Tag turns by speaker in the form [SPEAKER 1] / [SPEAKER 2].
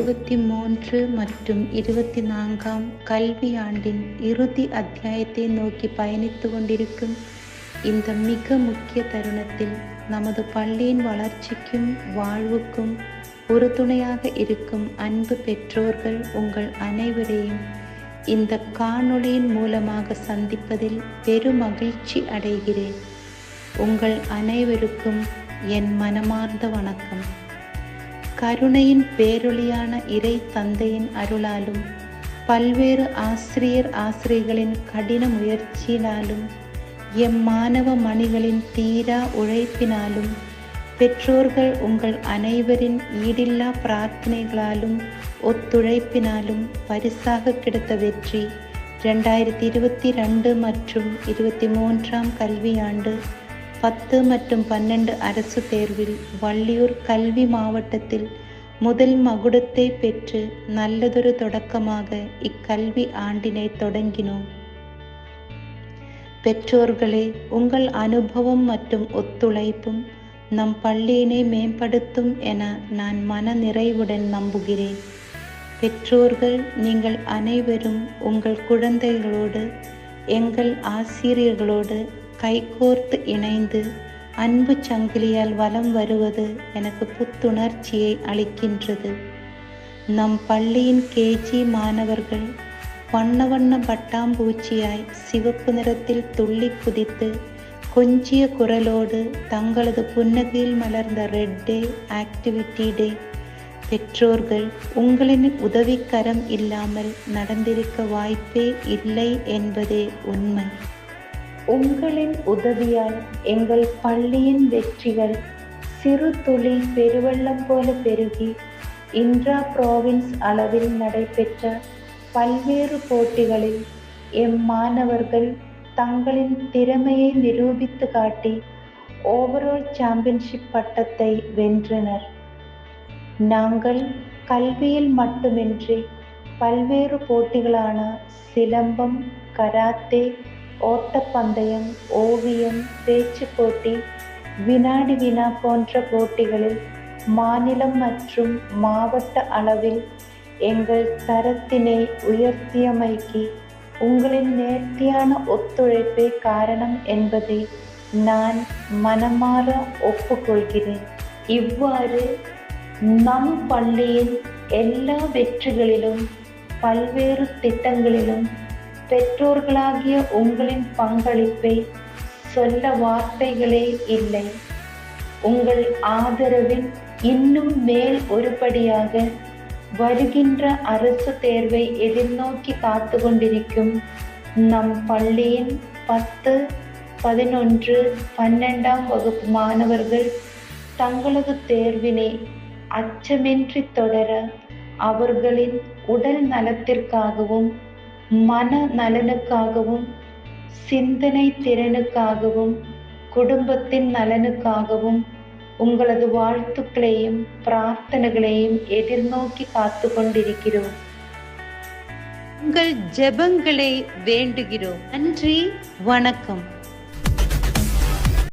[SPEAKER 1] 2023 மற்றும் 24ஆம் கல்வியாண்டின் இறுதி அத்தியாயத்தை நோக்கி பயணித்து கொண்டிருக்கும் இந்த மிக முக்கிய தருணத்தில் நமது பள்ளியின் வளர்ச்சிக்கும் வாழ்வுக்கும் உறுதுணையாக இருக்கும் அன்பு பெற்றோர்கள் உங்கள் அனைவரையும் இந்த காணொளியின் மூலமாக சந்திப்பதில் பெருமகிழ்ச்சி அடைகிறேன். உங்கள் அனைவருக்கும் என் மனமார்ந்த வணக்கம். கருணையின் பேரொளியான இறை தந்தையின் அருளாலும் பல்வேறு ஆசிரியர்களின் கடின முயற்சியினாலும் மாணவ மணிகளின் தீரா உழைப்பினாலும் பெற்றோர்கள் உங்கள் அனைவரின் ஈடில்லா பிரார்த்தனைகளாலும் ஒத்துழைப்பினாலும் பரிசாக கிடைத்த வெற்றி 2022 மற்றும் 23ஆம் கல்வியாண்டு 10 மற்றும் 12 அரசு தேர்வில் வள்ளியூர் கல்வி மாவட்டத்தில் முதல் மகுடத்தை பெற்று நல்லதொரு தொடக்கமாக இக்கல்வி ஆண்டினை தொடங்கினோம். பெற்றோர்களே, உங்கள் அனுபவம் மற்றும் ஒத்துழைப்பும் நம் பள்ளியினை மேம்படுத்தும் என நான் மன நிறைவுடன் நம்புகிறேன். பெற்றோர்கள், நீங்கள் அனைவரும் உங்கள் குழந்தைகளோடு எங்கள் ஆசிரியர்களோடு கைகோர்த்து இணைந்து அன்பு சங்கிலியால் வலம் வருவது எனக்கு புத்துணர்ச்சியை அளிக்கின்றது. நம் பள்ளியின் கேஜி மாணவர்கள் வண்ண வண்ண பட்டாம்பூச்சியாய் சிவப்பு நிறத்தில் துள்ளி குதித்து கொஞ்சிய குரலோடு தங்களது புன்னகையில் மலர்ந்த ரெட் டே, ஆக்டிவிட்டி டே பெற்றோர்கள், உங்களின் உதவிக்கரம் இல்லாமல் நடந்திருக்க வாய்ப்பே இல்லை என்பதே உண்மை. உங்களின் உதவியால் எங்கள் பள்ளியின் வெற்றிகள் சிறு துளி பெருவெள்ளம் போல பெருகி இன்ட்ரா புரோவின்ஸ் அளவில் நடைபெற்ற பல்வேறு போட்டிகளில் மாணவர்கள் தங்களின் திறமையை நிரூபித்து காட்டி ஓவரால் சாம்பியன்ஷிப் பட்டத்தை வென்றனர். நாங்கள் கல்வியில் மட்டுமின்றி பல்வேறு போட்டிகளான சிலம்பம், கராத்தே, ஓட்டப்பந்தயம், ஓவியம், பேச்சு போட்டி, வினாடி வினா போன்ற போட்டிகளில் மாநிலம் மற்றும் மாவட்ட அளவில் எங்கள் தரத்தினை உயர்த்தியமைக்கு உங்களின் நேர்த்தியான ஒத்துழைப்பே காரணம் என்பதை நான் மனமாற ஒப்புக்கொள்கிறேன். இவ்வாறு நம் பள்ளியின் எல்லா வெற்றிகளிலும் பல்வேறு திட்டங்களிலும் பெற்றோர்களாகிய உங்களின் பங்களிப்பை சொல்ல வார்த்தைகளே இல்லை. உங்கள் ஆதரவின் இன்னும் மேல் ஒருபடியாக வருகின்ற அரசு தேர்வை எதிர்நோக்கி காத்து கொண்டிருக்கும் நம் பள்ளியின் 10, 11, 12ஆம் வகுப்பு மாணவர்கள் தங்களது தேர்வினை அச்சமின்றி தொடர அவர்களின் உடல் நலத்திற்காகவும் மன நலனுக்காகவும் சிந்தனை திறனுக்காகவும் குடும்பத்தின் நலனுக்காகவும் உங்களது வாழ்த்துக்களையும் பிரார்த்தனைகளையும் எதிர்நோக்கி காத்து கொண்டிருக்கிறோம். உங்கள் ஜெபங்களை வேண்டுகிறோம். நன்றி, வணக்கம்.